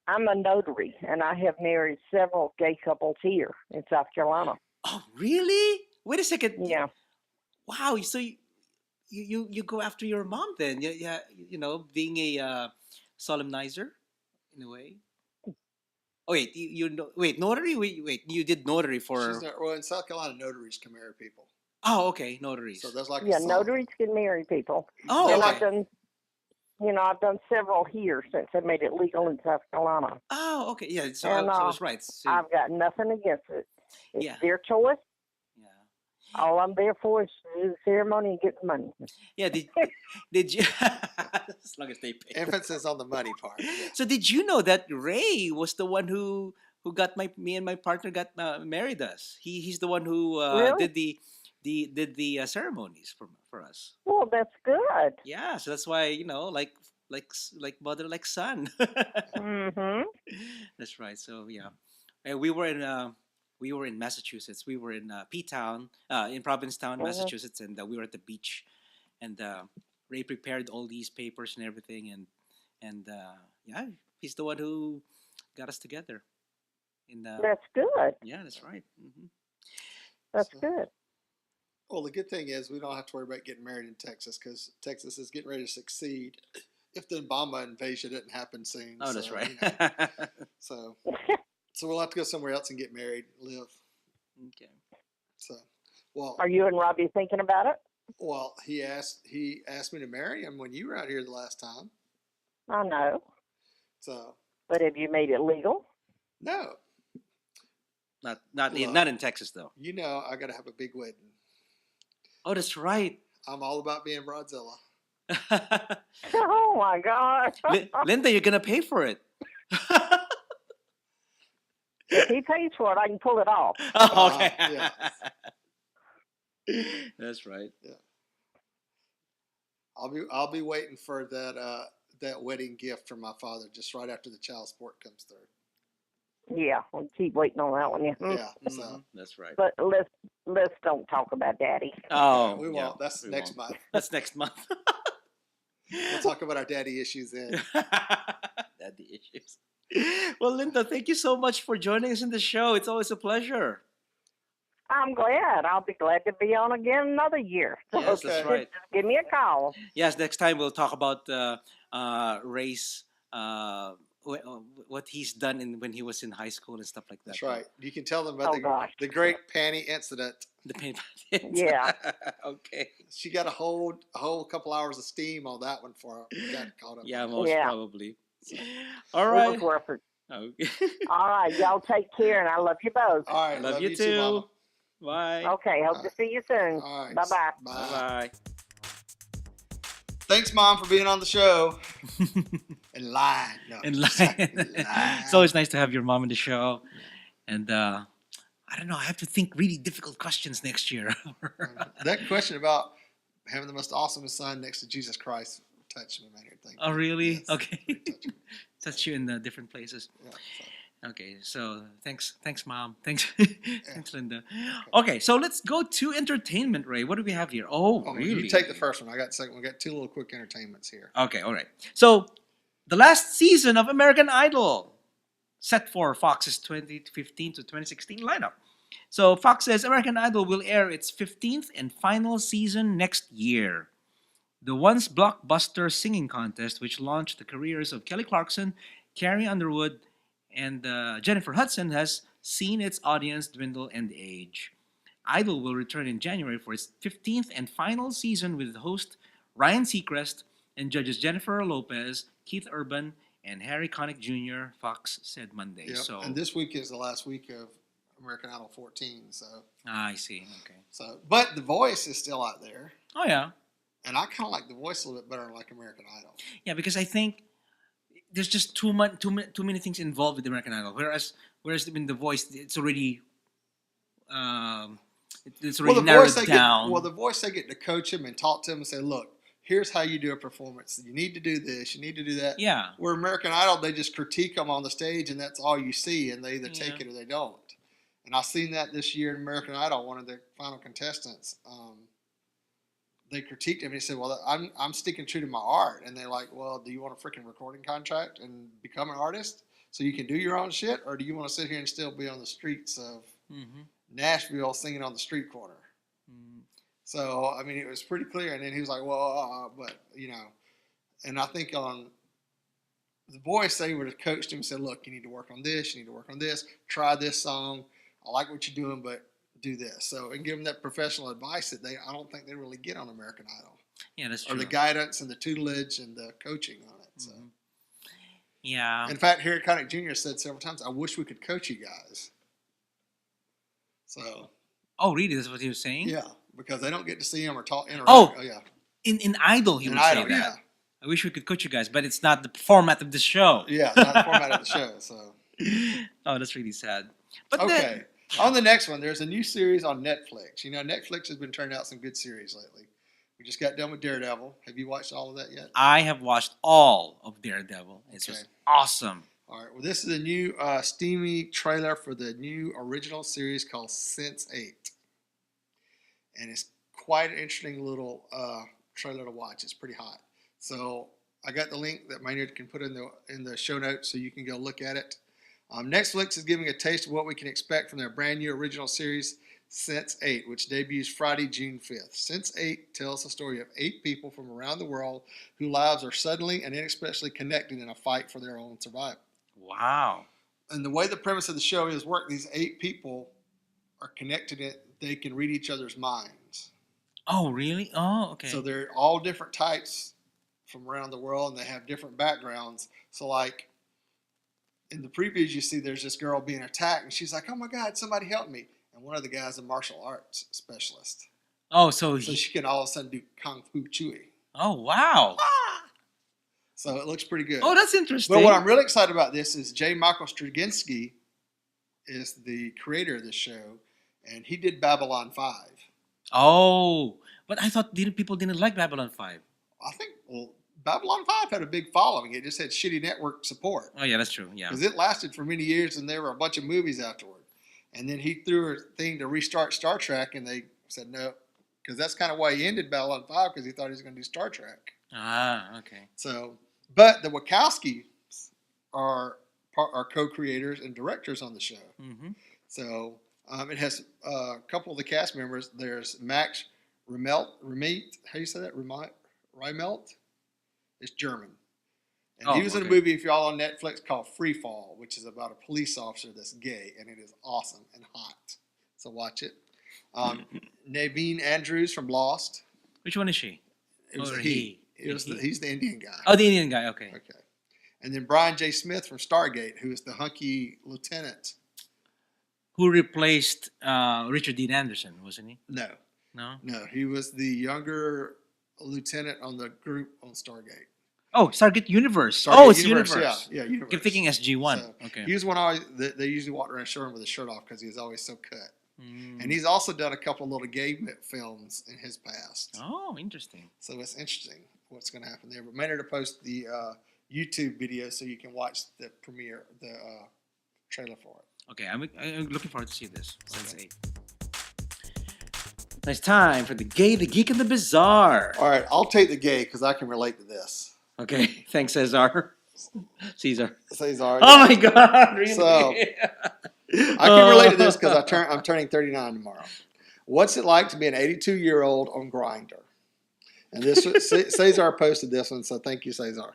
Speaker 3: I'm a notary, and I have married several gay couples here in South Carolina.
Speaker 2: Oh, really? Wait a second.
Speaker 3: Yeah.
Speaker 2: Wow. So you go after your mom then? Yeah, yeah. Being a solemnizer in a way. Oh wait, wait, notary. Wait. You did notary
Speaker 1: she's
Speaker 2: for.
Speaker 1: not. Well, in South Carolina, notaries can marry people.
Speaker 2: Oh, okay, notaries.
Speaker 1: So there's like
Speaker 3: Yeah,
Speaker 1: a song.
Speaker 3: notaries can marry people.
Speaker 2: Oh,
Speaker 3: And
Speaker 2: okay.
Speaker 3: I've done several here since they made it legal in South Carolina.
Speaker 2: Oh, okay. Yeah. So
Speaker 3: And
Speaker 2: I was right. So,
Speaker 3: I've got nothing against it. It's
Speaker 2: yeah.
Speaker 3: their choice.
Speaker 2: Yeah.
Speaker 3: All I'm there for is to do the ceremony and get the money.
Speaker 2: Yeah, did you as long as they pay.
Speaker 1: Emphasis on the money part. Yeah.
Speaker 2: So did you know that Ray was the one who got me and my partner got married us? He's the one who
Speaker 3: Really?
Speaker 2: did the ceremonies for us.
Speaker 3: Well, that's good.
Speaker 2: Yeah, so that's why like mother like son.
Speaker 3: Mm-hmm.
Speaker 2: That's right. So yeah, and we were in Massachusetts. We were in P-town, in Provincetown,
Speaker 3: Mm-hmm.
Speaker 2: Massachusetts, and we were at the beach. And Ray prepared all these papers and everything, and yeah, he's the one who got us together. In
Speaker 3: That's good.
Speaker 2: Yeah, that's right.
Speaker 3: That's
Speaker 1: So,
Speaker 3: good.
Speaker 1: well, the good thing is we don't have to worry about getting married in Texas because Texas is getting ready to succeed if the Obama invasion didn't happen soon.
Speaker 2: Oh, that's
Speaker 1: So,
Speaker 2: right.
Speaker 1: you know, so we'll have to go somewhere else and get married, live.
Speaker 2: Okay.
Speaker 1: So, well,
Speaker 3: Are you and Robbie thinking about it?
Speaker 1: well, he asked me to marry him when you were out here the last time.
Speaker 3: I know.
Speaker 1: So,
Speaker 3: But have you made it legal?
Speaker 1: no,
Speaker 2: Not
Speaker 1: Look.
Speaker 2: not in Texas though.
Speaker 1: you know I got to have a big wedding.
Speaker 2: Oh, that's right.
Speaker 1: I'm all about being Broadzilla.
Speaker 3: Oh my God!
Speaker 2: Linda, you're gonna pay for it.
Speaker 3: If he pays for it, I can pull it off.
Speaker 2: Oh, okay.
Speaker 1: Yeah.
Speaker 2: That's right.
Speaker 1: I'll be waiting for that wedding gift from my father just right after the child support comes through.
Speaker 3: Yeah, we'll keep waiting on that one. Yeah.
Speaker 1: Yeah, so
Speaker 2: Mhm, that's right.
Speaker 3: But let's don't talk about Daddy.
Speaker 2: Oh,
Speaker 1: we
Speaker 2: yeah,
Speaker 1: won't. That's
Speaker 2: we
Speaker 1: next
Speaker 2: won't.
Speaker 1: month.
Speaker 2: That's next month.
Speaker 1: We'll talk about our daddy issues then.
Speaker 2: Daddy issues. Well, Linda, thank you so much for joining us in the show. It's always a pleasure.
Speaker 3: I'm glad. I'll be glad to be on again another year. So
Speaker 2: Yes, that's
Speaker 1: Okay.
Speaker 2: right.
Speaker 3: just give me a call.
Speaker 2: Yes, next time we'll talk about Ray's what he's done when he was in high school and stuff like that.
Speaker 1: That's right. You can tell them about
Speaker 3: Oh, gosh.
Speaker 1: the great panty incident.
Speaker 2: The paint.
Speaker 3: Yeah.
Speaker 2: Okay.
Speaker 1: She got a whole couple hours of steam on that one for her. Got caught up.
Speaker 2: Yeah, most
Speaker 3: Yeah.
Speaker 2: probably. All
Speaker 3: It
Speaker 2: right.
Speaker 3: was worth it.
Speaker 2: Okay.
Speaker 3: All right. Y'all take care, and I love you both.
Speaker 1: All right.
Speaker 2: Love you
Speaker 1: too, Mama.
Speaker 2: too. Bye.
Speaker 3: Okay. Hope to see you soon.
Speaker 1: All right.
Speaker 3: Bye-bye.
Speaker 2: Bye bye.
Speaker 1: Thanks, Mom, for being on the show. And lying. No,
Speaker 2: And
Speaker 1: just
Speaker 2: like,
Speaker 1: lying.
Speaker 2: it's always nice to have your mom on the show. And I don't know, I have to think really difficult questions next year.
Speaker 1: That question about having the most awesome son next to Jesus Christ touched me, man.
Speaker 2: Oh, really?
Speaker 1: Yes,
Speaker 2: Okay.
Speaker 1: very touching.
Speaker 2: Touch you in the different places.
Speaker 1: Yeah,
Speaker 2: Okay, so thanks, Mom. Thanks, thanks, Linda. Okay, so let's go to entertainment, Ray. What do we have here? Oh,
Speaker 1: Oh,
Speaker 2: really?
Speaker 1: you take the first one. I got the second one. We got two little quick entertainments here.
Speaker 2: Okay, all right. So, the last season of American Idol, set for Fox's 2015 to 2016 lineup. So, Fox says American Idol will air its 15th and final season next year. The once blockbuster singing contest, which launched the careers of Kelly Clarkson, Carrie Underwood, and Jennifer Hudson, has seen its audience dwindle and age. Idol will return in January for its 15th and final season with host Ryan Seacrest and judges Jennifer Lopez, Keith Urban, and Harry Connick Jr., Fox said Monday.
Speaker 1: Yep.
Speaker 2: So,
Speaker 1: And this week is the last week of American Idol 14.
Speaker 2: I see. Okay.
Speaker 1: So, but The Voice is still out there,
Speaker 2: Oh, yeah.
Speaker 1: and I kind of like The Voice a little bit better than like American Idol.
Speaker 2: Yeah, because I think there's just too many things involved with American Idol. Whereas in The Voice, it's already narrowed down.
Speaker 1: The Voice, they get to coach him and talk to him and say, look, here's how you do a performance. You need to do this. You need to do that.
Speaker 2: Yeah.
Speaker 1: Where American Idol, they just critique them on the stage, and that's all you see, and they either take
Speaker 2: Yeah.
Speaker 1: it or they don't. And I've seen that this year in American Idol. One of the final contestants, they critiqued him. And he said, well, I'm sticking true to my art. And they're like, well, do you want a freaking recording contract and become an artist so you can do your own shit? Or do you want to sit here and still be on the streets of
Speaker 2: Mm-hmm.
Speaker 1: Nashville singing on the street corner?
Speaker 2: Mm.
Speaker 1: So, I mean, it was pretty clear. And then he was like, well, but, you know, and I think on The Voice, they would have coached him and said, look, you need to work on this. You need to work on this. Try this song. I like what you're doing, but do this. So, and give them that professional advice that I don't think they really get on American Idol.
Speaker 2: Yeah, that's
Speaker 1: Or
Speaker 2: true.
Speaker 1: the guidance and the tutelage and the coaching on it. So,
Speaker 2: Mhm. Yeah.
Speaker 1: in fact, Harry Connick Jr. said several times, I wish we could coach you guys. So,
Speaker 2: Oh, really? That's what he was saying?
Speaker 1: Yeah, because they don't get to see him or talk, interact.
Speaker 2: Oh,
Speaker 1: Yeah.
Speaker 2: in Idol, he
Speaker 1: In
Speaker 2: would
Speaker 1: Idol,
Speaker 2: say that.
Speaker 1: yeah.
Speaker 2: I wish we could coach you guys, but it's not the format of the show.
Speaker 1: Yeah, it's not the format of the show. So.
Speaker 2: Oh, that's really sad. But
Speaker 1: Okay. On the next one, there's a new series on Netflix. You know, Netflix has been turning out some good series lately. We just got done with Daredevil. Have you watched all of that yet?
Speaker 2: I have watched all of Daredevil. It's
Speaker 1: Okay.
Speaker 2: just awesome.
Speaker 1: All right. Well, this is a new steamy trailer for the new original series called Sense8. And it's quite an interesting little trailer to watch. It's pretty hot. So I got the link that Maynard can put in the show notes so you can go look at it. Netflix is giving a taste of what we can expect from their brand new original series, Sense8, which debuts Friday, June 5th. Sense8 tells the story of 8 people from around the world whose lives are suddenly and inexplicably connected in a fight for their own survival.
Speaker 2: Wow.
Speaker 1: And the way the premise of the show is these 8 people are connected. They can read each other's minds.
Speaker 2: Oh, really? Oh, okay.
Speaker 1: So they're all different types from around the world, and they have different backgrounds. So, like, in the previews, you see there's this girl being attacked, and she's like, oh, my God, somebody help me. And one of the guys is a martial arts specialist.
Speaker 2: Oh, so
Speaker 1: she can all of a sudden do Kung Fu Chewy.
Speaker 2: Oh, wow.
Speaker 1: So it looks pretty good.
Speaker 2: Oh, that's interesting.
Speaker 1: But what I'm really excited about this is J. Michael Straczynski is the creator of this show, and he did Babylon 5.
Speaker 2: Oh, but I thought people didn't like Babylon 5.
Speaker 1: I think, Babylon 5 had a big following. It just had shitty network support.
Speaker 2: Oh, yeah, that's true. Yeah.
Speaker 1: Because it lasted for many years, and there were a bunch of movies afterward. And then he threw a thing to restart Star Trek, and they said no. Because that's kind of why he ended Babylon 5, because he thought he was going to do Star Trek.
Speaker 2: Ah, okay.
Speaker 1: So, but the Wachowskis are co-creators and directors on the show. Mm-hmm. So it has a couple of the cast members. There's Max Riemelt. How do you say that? Riemelt? It's German. And he was in a movie, if y'all on Netflix, called Free Fall, which is about a police officer that's gay, and it is awesome and hot. So watch it. Naveen Andrews from Lost.
Speaker 2: Which one is she?
Speaker 1: It was he. He's the Indian guy.
Speaker 2: Oh, the Indian guy. Okay.
Speaker 1: Okay. And then Brian J. Smith from Stargate, who is the hunky lieutenant.
Speaker 2: Who replaced Richard Dean Anderson, wasn't he?
Speaker 1: No.
Speaker 2: No?
Speaker 1: No, he was the younger lieutenant on the group on Stargate.
Speaker 2: Oh, Stargate Universe. It's Universe.
Speaker 1: Yeah, Universe.
Speaker 2: Keep thinking SG-1. So,
Speaker 1: okay. He was one they usually walked around showing with his shirt off because he was always so cut. And he's also done a couple of little gay films in his past.
Speaker 2: Oh, interesting.
Speaker 1: So it's interesting what's going to happen there. But Maynard to post the YouTube video so you can watch the premiere, the trailer for it.
Speaker 2: Okay, I'm looking forward to see this. Okay. It's time for the gay, the geek, and the bizarre.
Speaker 1: All right, I'll take the gay because I can relate to this.
Speaker 2: Okay, thanks, Caesar.
Speaker 1: Caesar.
Speaker 2: Oh my God! Really?
Speaker 1: So I can relate to this because I'm turning 39 tomorrow. What's it like to be an 82-year-old on Grindr? And this Caesar posted this one, so thank you, Caesar.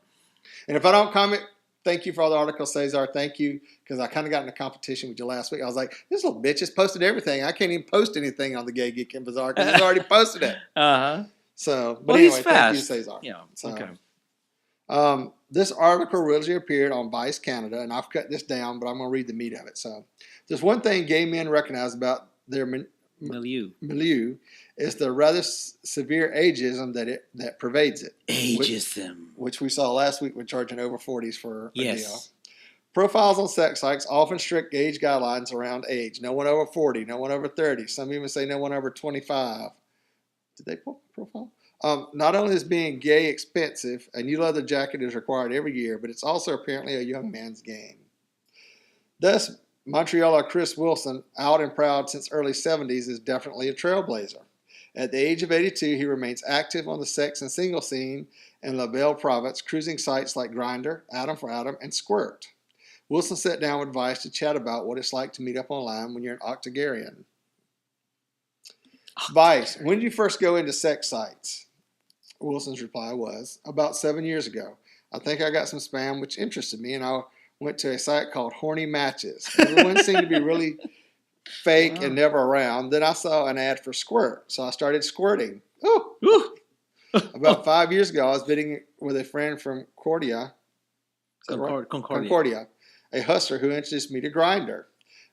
Speaker 1: And if I don't comment, thank you for all the articles, Caesar. Thank you, because I kind of got in a competition with you last week. I was like, this little bitch has posted everything. I can't even post anything on the Gay Geek and Bizarre because he's already posted it. So, but anyway, thank you, Caesar.
Speaker 2: Yeah.
Speaker 1: So,
Speaker 2: okay.
Speaker 1: This article originally appeared on Vice Canada, and I've cut this down, but I'm going to read the meat of it. So, there's one thing gay men recognize about their milieu is the rather severe ageism that pervades it.
Speaker 2: Ageism.
Speaker 1: Which we saw last week with charging over 40s for a deal.
Speaker 2: Yes.
Speaker 1: Profiles on sex sites often strict age guidelines around age. No one over 40, no one over 30. Some even say no one over 25. Did they profile? Not only is being gay expensive, a new leather jacket is required every year, but it's also apparently a young man's game. Thus, Montrealer Chris Wilson, out and proud since early 70s, is definitely a trailblazer. At the age of 82, he remains active on the sex and single scene in La Belle Province, cruising sites like Grindr, Adam for Adam, and Squirt. Wilson sat down with Vice to chat about what it's like to meet up online when you're an octogenarian. Vice, when did you first go into sex sites? Wilson's reply was, about 7 years ago. I think I got some spam which interested me, and I went to a site called Horny Matches. Everyone seemed to be really fake and never around. Then I saw an ad for Squirt, so I started squirting. Ooh. About 5 years ago, I was bidding with a friend from Concordia, a hustler who introduced me to Grindr.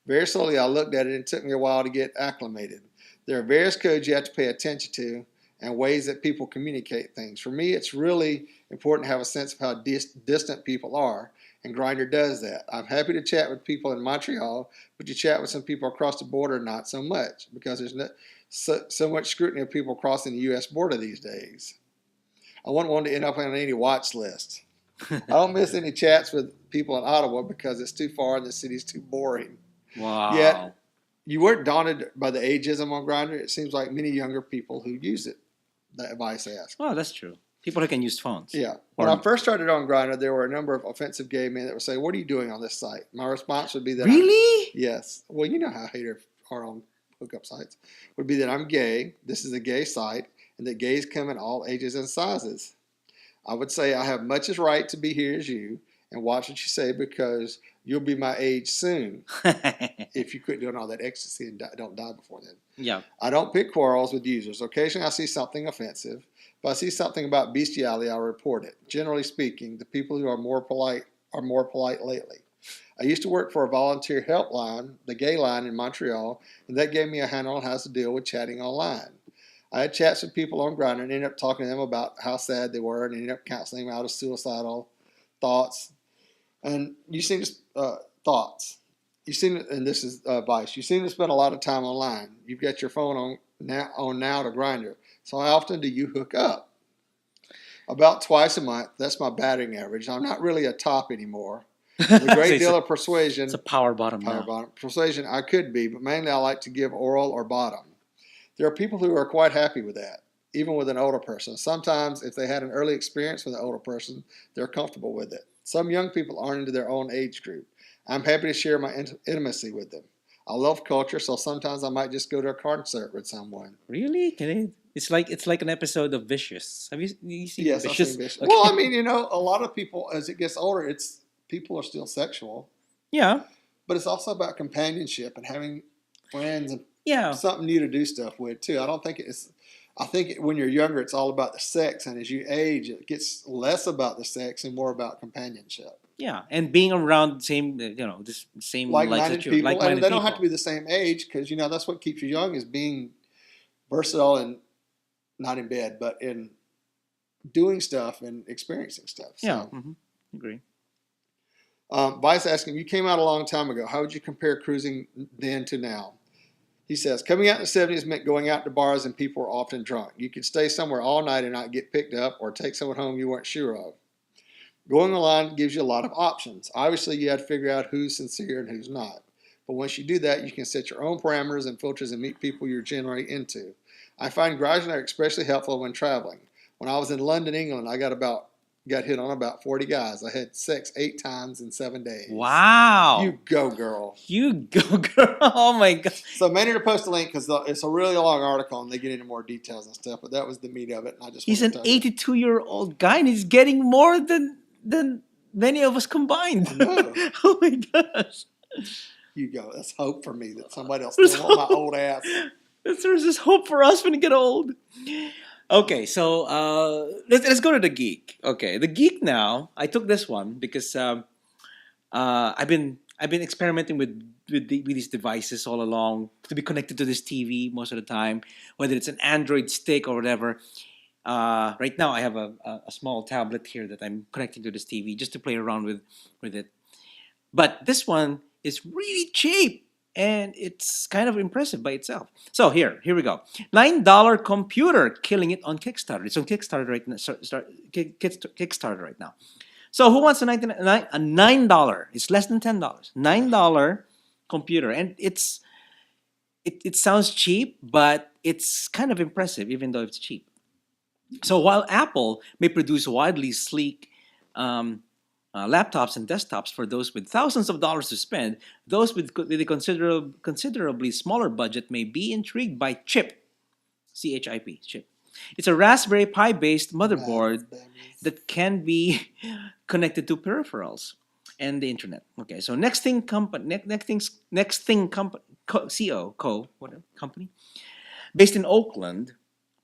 Speaker 1: Very slowly, I looked at it, and it took me a while to get acclimated. There are various codes you have to pay attention to and ways that people communicate things. For me, it's really important to have a sense of how distant people are, and Grindr does that. I'm happy to chat with people in Montreal, but to chat with some people across the border, not so much, because there's so much scrutiny of people crossing the U.S. border these days. I wouldn't want to end up on any watch list. I don't miss any chats with people in Ottawa because it's too far and the city's too boring.
Speaker 2: Wow.
Speaker 1: Yet, you weren't daunted by the ageism on Grindr. It seems like many younger people who use it, that Vice asked.
Speaker 2: Oh, that's true. People who can use phones.
Speaker 1: Yeah. When I first started on Grindr, there were a number of offensive gay men that would say, "What are you doing on this site?" My response would be that
Speaker 2: Really?
Speaker 1: yes. Well, you know how haters are on hookup sites. Would be that I'm gay, this is a gay site, and that gays come in all ages and sizes. I would say I have much as right to be here as you, and watch what you say because you'll be my age soon if you quit doing all that ecstasy and don't die before then.
Speaker 2: Yeah.
Speaker 1: I don't pick quarrels with users. Occasionally I see something offensive. If I see something about bestiality, I'll report it. Generally speaking, the people who are more polite lately. I used to work for a volunteer helpline, the Gay Line in Montreal, and that gave me a handle on how to deal with chatting online. I had chats with people on Grindr and ended up talking to them about how sad they were and ended up counseling them out of suicidal thoughts. And you seem to and this is Vice, you seem to spend a lot of time online. You've got your phone on now to Grindr. So how often do you hook up? About twice a month. That's my batting average. I'm not really a top anymore. With a great deal of persuasion.
Speaker 2: It's a power bottom now.
Speaker 1: Persuasion, I could be, but mainly I like to give oral or bottom. There are people who are quite happy with that, even with an older person. Sometimes, if they had an early experience with an older person, they're comfortable with it. Some young people aren't into their own age group. I'm happy to share my intimacy with them. I love culture, so sometimes I might just go to a concert with someone.
Speaker 2: Really? It's like an episode of Vicious. Have you seen
Speaker 1: Yes,
Speaker 2: Vicious?
Speaker 1: I've seen Vicious.
Speaker 2: Okay.
Speaker 1: Well, I mean, a lot of people, as it gets older, people are still sexual.
Speaker 2: Yeah.
Speaker 1: But it's also about companionship and having friends and
Speaker 2: Yeah.
Speaker 1: something new to do stuff with too. I think when you're younger, it's all about the sex, and as you age, it gets less about the sex and more about companionship.
Speaker 2: Yeah, and being around this same
Speaker 1: Like-minded people,
Speaker 2: like-minded
Speaker 1: and they don't have
Speaker 2: people.
Speaker 1: to be the same age because that's what keeps you young is being versatile and not in bed, but in doing stuff and experiencing stuff. So.
Speaker 2: Yeah, agree.
Speaker 1: Vice asking, you came out a long time ago. How would you compare cruising then to now? He says, coming out in the 70s meant going out to bars and people were often drunk. You could stay somewhere all night and not get picked up or take someone home you weren't sure of. Going online gives you a lot of options. Obviously, you have to figure out who's sincere and who's not. But once you do that, you can set your own parameters and filters and meet people you're generally into. I find Grindr especially helpful when traveling. When I was in London, England, I got hit on about 40 guys. I had sex 8 times in 7 days.
Speaker 2: Wow.
Speaker 1: You go, girl.
Speaker 2: You go, girl. Oh, my God.
Speaker 1: So I made her to post a link because it's a really long article and they get into more details and stuff, but that was the meat of it. And I just
Speaker 2: He's an 82-year-old guy and he's getting more than many of us combined. Oh, my gosh.
Speaker 1: You go. That's hope for me that somebody else will want my old ass.
Speaker 2: There's this hope for us when we get old. Okay, so let's go to the geek. Okay, the geek now. I took this one because I've been experimenting with these devices all along to be connected to this TV most of the time, whether it's an Android stick or whatever. Right now, I have a small tablet here that I'm connecting to this TV just to play around with it. But this one is really cheap. And it's kind of impressive by itself. So here we go. $9 computer, killing it on Kickstarter. It's on Kickstarter right now. Kickstarter right now. So who wants a $9? It's less than $10. $9 computer, and it sounds cheap, but it's kind of impressive, even though it's cheap. So while Apple may produce widely sleek laptops and desktops for those with thousands of dollars to spend, those with a considerably smaller budget may be intrigued by CHIP, C-H-I-P, CHIP. It's a Raspberry Pi-based motherboard that can be connected to peripherals and the internet. Okay, so Next Thing Company, based in Oakland,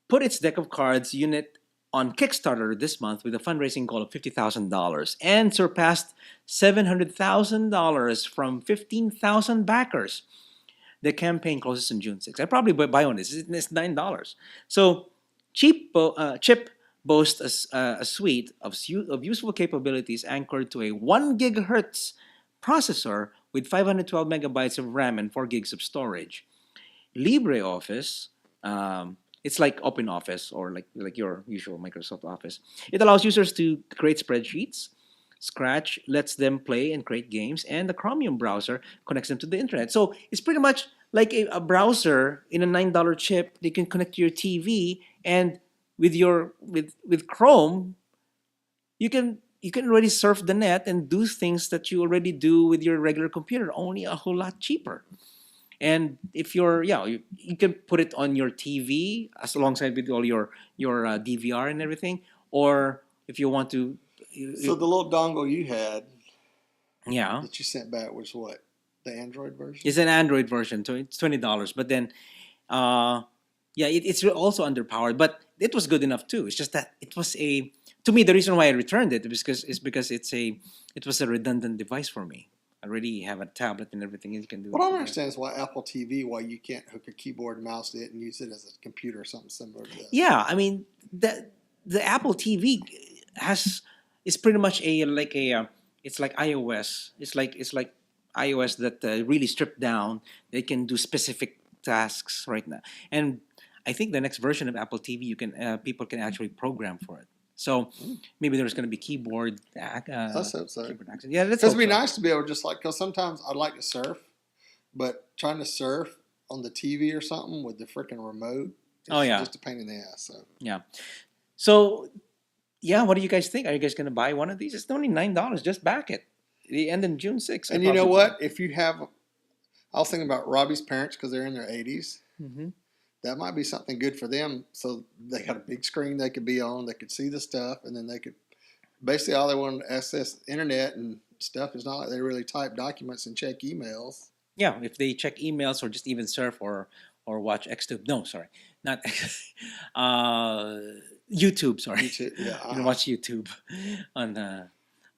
Speaker 2: put its deck of cards unit on Kickstarter this month with a fundraising goal of $50,000 and surpassed $700,000 from 15,000 backers. the campaign closes on June 6th. I probably buy one of this. It's $9. So Chip boasts a suite of useful capabilities anchored to a 1 gigahertz processor with 512 megabytes of RAM and 4 gigs of storage. LibreOffice, it's like OpenOffice or like your usual Microsoft Office. It allows users to create spreadsheets. Scratch lets them play and create games, and the Chromium browser connects them to the internet. So it's pretty much like a browser in a $9 chip. They can connect to your TV, and with Chrome, you can already surf the net and do things that you already do with your regular computer, only a whole lot cheaper. And if you can put it on your TV as alongside with all your DVR and everything, or if you want to,
Speaker 1: So the little dongle you had
Speaker 2: yeah,
Speaker 1: that you sent back was what? The Android version?
Speaker 2: it's an Android version, so it's $20. But then, it's also underpowered, but it was good enough too. It's just that it was to me, the reason why I returned it is because it was a redundant device for me. I already have a tablet and everything, and you can do.
Speaker 1: What I don't understand is why Apple TV, why you can't hook a keyboard and mouse to it and use it as a computer or something similar to this.
Speaker 2: Yeah, I mean the Apple TV is pretty much it's like iOS. It's like iOS that really stripped down. They can do specific tasks right now, and I think the next version of Apple TV, people can actually program for it. So maybe there's going to be keyboard.
Speaker 1: Let's hope so.
Speaker 2: Keyboard access. Yeah, let's
Speaker 1: Because
Speaker 2: hope
Speaker 1: it'd be
Speaker 2: so.
Speaker 1: nice to be able to because sometimes I'd like to surf, but trying to surf on the TV or something with the freaking remote is
Speaker 2: Oh, yeah.
Speaker 1: just a pain in the ass. So
Speaker 2: Yeah. So yeah, what do you guys think? Are you guys going to buy one of these? It's only $9. Just back it. They end in June 6th.
Speaker 1: And you know what? If you have, I was thinking about Robbie's parents because they're in their 80s.
Speaker 2: Mm-hmm.
Speaker 1: That might be something good for them. So they got a big screen they could be on. They could see the stuff, and then they could basically all they want to access the internet and stuff. It's not like they really type documents and check emails.
Speaker 2: Yeah, if they check emails or just even surf or watch XTube. No, sorry, not YouTube. Sorry,
Speaker 1: YouTube, yeah.
Speaker 2: you can watch YouTube on the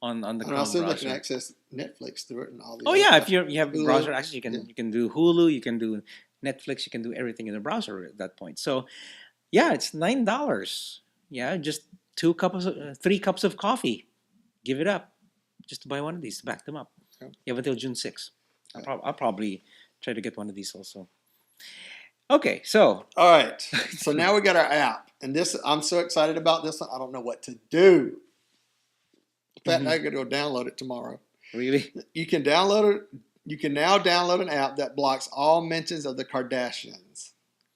Speaker 1: And I
Speaker 2: Chrome
Speaker 1: assume they
Speaker 2: browser.
Speaker 1: can access Netflix through it and all these.
Speaker 2: Oh
Speaker 1: other
Speaker 2: yeah, if
Speaker 1: stuff.
Speaker 2: you have
Speaker 1: Hulu.
Speaker 2: browser access, you can
Speaker 1: Yeah.
Speaker 2: you can do Hulu, you can do Netflix, you can do everything in the browser at that point. So yeah, it's $9. Yeah, just 3 cups of coffee. Give it up just to buy one of these to back them up.
Speaker 1: Okay.
Speaker 2: You have until June 6th.
Speaker 1: Okay.
Speaker 2: I'll probably try to get one of these also. Okay, so
Speaker 1: All right. So now we got our app, and this I'm so excited about this one. I don't know what to do. In fact, I could go download it tomorrow.
Speaker 2: really,
Speaker 1: You can download it. You can now download an app that blocks all mentions of the Kardashians.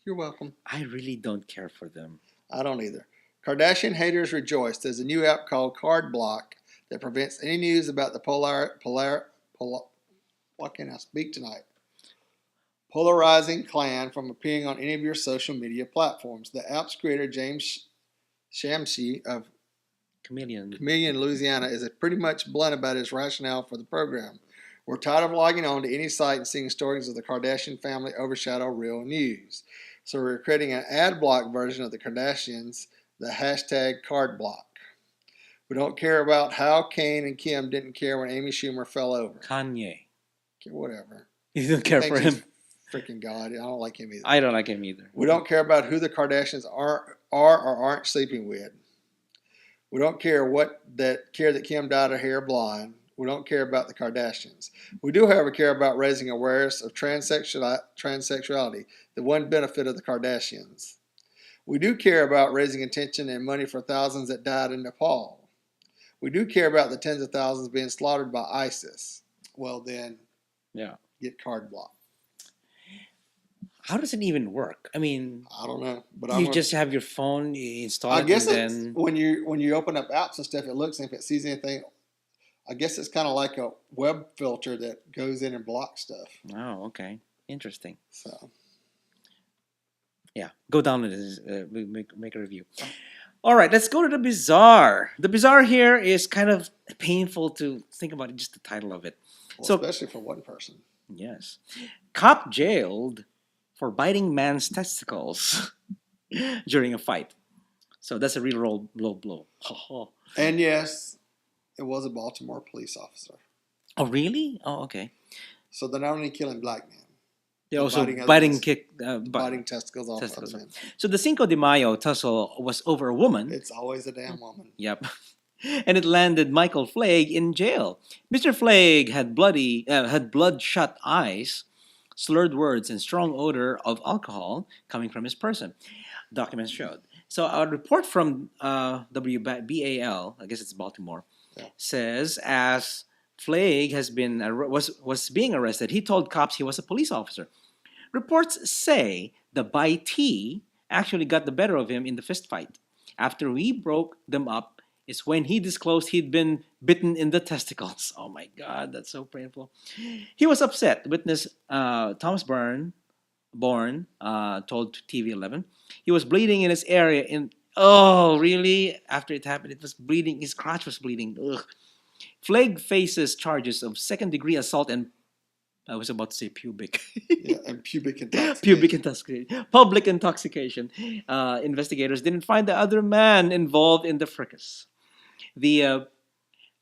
Speaker 1: You're welcome.
Speaker 2: I really don't care for them.
Speaker 1: I don't either. Kardashian haters rejoice. There's a new app called Card Block that prevents any news about the why can't I speak tonight? Polarizing clan from appearing on any of your social media platforms. The app's creator, James Shamsi of
Speaker 2: Chameleon.
Speaker 1: Louisiana, is pretty much blunt about his rationale for the program. We're tired of logging on to any site and seeing stories of the Kardashian family overshadow real news. So we're creating an ad block version of the Kardashians, the hashtag card block. We don't care about how Kane and Kim didn't care when Amy Schumer fell over.
Speaker 2: Kanye.
Speaker 1: Okay, whatever.
Speaker 2: You don't care for
Speaker 1: Thinks
Speaker 2: him.
Speaker 1: he's freaking God. I don't like him either.
Speaker 2: I don't like him either.
Speaker 1: We don't care about who the Kardashians are or aren't sleeping with. We don't care that Kim dyed her hair blonde. We don't care about the Kardashians. We do, however, care about raising awareness of transsexuality, the one benefit of the Kardashians. We do care about raising attention and money for thousands that died in Nepal. We do care about the tens of thousands being slaughtered by ISIS. Well, then,
Speaker 2: Yeah.
Speaker 1: get card blocked.
Speaker 2: How does it even work? I mean,
Speaker 1: I don't know, but
Speaker 2: you just have your phone installed.
Speaker 1: I guess
Speaker 2: and
Speaker 1: it's,
Speaker 2: then
Speaker 1: when you open up apps and stuff, it looks, and if it sees anything, I guess it's kind of like a web filter that goes in and blocks stuff.
Speaker 2: oh, okay, interesting.
Speaker 1: So
Speaker 2: Yeah, go down and make a review. All right, let's go to the bizarre. The bizarre here is kind of painful to think about. Just the title of it. So
Speaker 1: especially for one person.
Speaker 2: yes, cop jailed for biting man's testicles during a fight. So that's a real low blow.
Speaker 1: And yes, it was a Baltimore police officer.
Speaker 2: Oh, really? Oh, okay.
Speaker 1: So they're not only killing black men.
Speaker 2: They also
Speaker 1: Biting
Speaker 2: biting
Speaker 1: husbands.
Speaker 2: kick
Speaker 1: Biting testicles off
Speaker 2: testicles.
Speaker 1: other men.
Speaker 2: So the Cinco de Mayo tussle was over a woman.
Speaker 1: It's always a damn woman.
Speaker 2: Yep. And it landed Michael Flagg in jail. Mr. Flagg had bloodshot eyes, slurred words, and strong odor of alcohol coming from his person. Documents showed. So a report from WBAL, I guess it's Baltimore,
Speaker 1: Yeah.
Speaker 2: says as Flagg was being arrested, he told cops he was a police officer. Reports say the bitee actually got the better of him in the fist fight. After we broke them up, is when he disclosed he'd been bitten in the testicles. Oh my God, that's so painful. He was upset. Witness Thomas Bourne told TV11 he was bleeding in his area. Oh, really? After it happened, it was bleeding. His crotch was bleeding. Ugh. Flagg faces charges of second-degree assault and I was about to say pubic.
Speaker 1: Yeah, and pubic intoxication.
Speaker 2: Pubic intoxication. Public intoxication. Investigators didn't find the other man involved in the fracas. The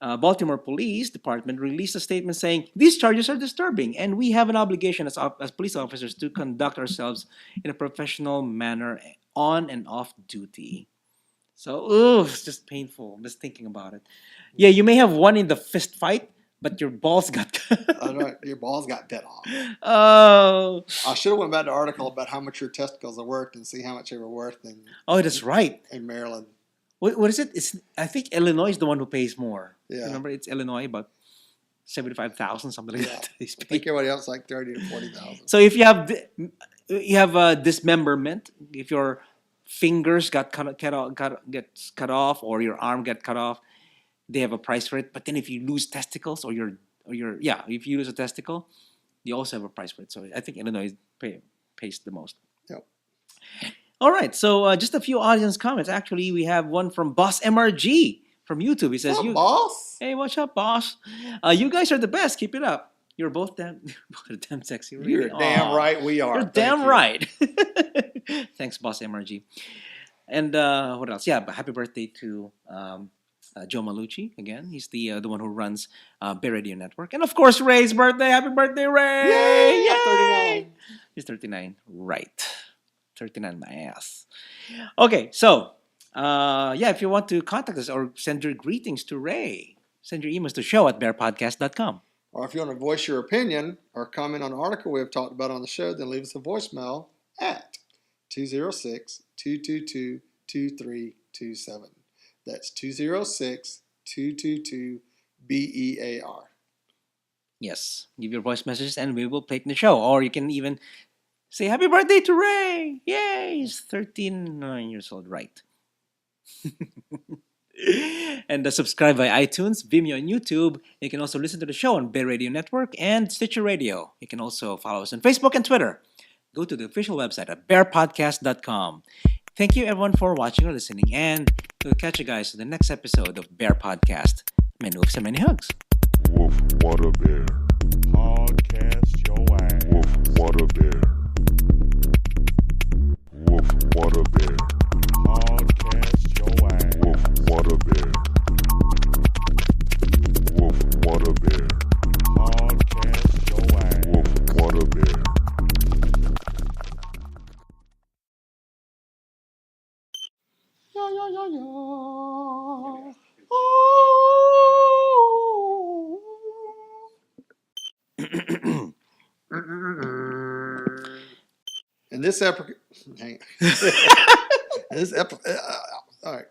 Speaker 2: Baltimore Police Department released a statement saying, these charges are disturbing and we have an obligation as police officers to conduct ourselves in a professional manner on and off duty. So, it's just painful just thinking about it. Yeah, you may have won in the fist fight, but your balls got...
Speaker 1: I know, your balls got bit off.
Speaker 2: Oh.
Speaker 1: I should have went back to the article about how much your testicles are worth and see how much they were worth
Speaker 2: Oh, that's right.
Speaker 1: in Maryland.
Speaker 2: What is it? I think Illinois is the one who pays more.
Speaker 1: Yeah.
Speaker 2: Remember, it's Illinois, about 75,000, something like
Speaker 1: Yeah.
Speaker 2: that.
Speaker 1: I think everybody else like 30 to 40,000.
Speaker 2: So if you have dismemberment, if your fingers gets cut off or your arm get cut off, they have a price for it. But then if you lose testicles if you lose a testicle, you also have a price for it. So I think Illinois pays the most.
Speaker 1: Yep.
Speaker 2: All right, so just a few audience comments. Actually, we have one from Boss MRG from YouTube. He says,
Speaker 1: What's up, boss?
Speaker 2: Hey, what's up, boss? You guys are the best. Keep it up. You're both damn sexy. Really.
Speaker 1: You're damn right we are.
Speaker 2: You're
Speaker 1: Thank
Speaker 2: damn
Speaker 1: you.
Speaker 2: right. Thanks, Boss MRG. And what else? Yeah, but happy birthday to Joe Malucci again. He's the one who runs Bear Radio Network. And of course, Ray's birthday. Happy birthday, Ray!
Speaker 1: Yay!
Speaker 2: Yay!
Speaker 1: I'm 39.
Speaker 2: He's 39. Right. 39 my ass. Okay, so if you want to contact us or send your greetings to Ray, send your emails to show@bearpodcast.com.
Speaker 1: Or if you want to voice your opinion or comment on an article we have talked about on the show, then leave us a voicemail at 206-222-2327. That's 206-222-BEAR.
Speaker 2: Yes, give your voice messages and we will play it in the show. Or you can even say happy birthday to Ray. Yay, he's 39 years old, right? And subscribe via iTunes, Vimeo, and YouTube. You can also listen to the show on Bear Radio Network and Stitcher Radio. You can also follow us on Facebook and Twitter. Go to the official website at BearPodcast.com. Thank you, everyone, for watching or listening. And we'll catch you guys in the next episode of Bear Podcast. Many moves and many hugs.
Speaker 4: Woof, what a bear. Podcast your ass. Woof, what a bear. Woof, what a bear. Podcast your ass. Woof, what a bear. Woof, what a bear. Podcast your ass. Woof, what a bear.
Speaker 1: In this all right.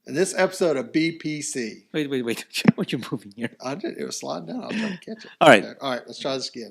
Speaker 1: In this episode of BPC,
Speaker 2: Wait. What you moving here?
Speaker 1: I did. It was sliding down. I was trying to catch it.
Speaker 2: All right.
Speaker 1: Okay. All right. Let's try this again.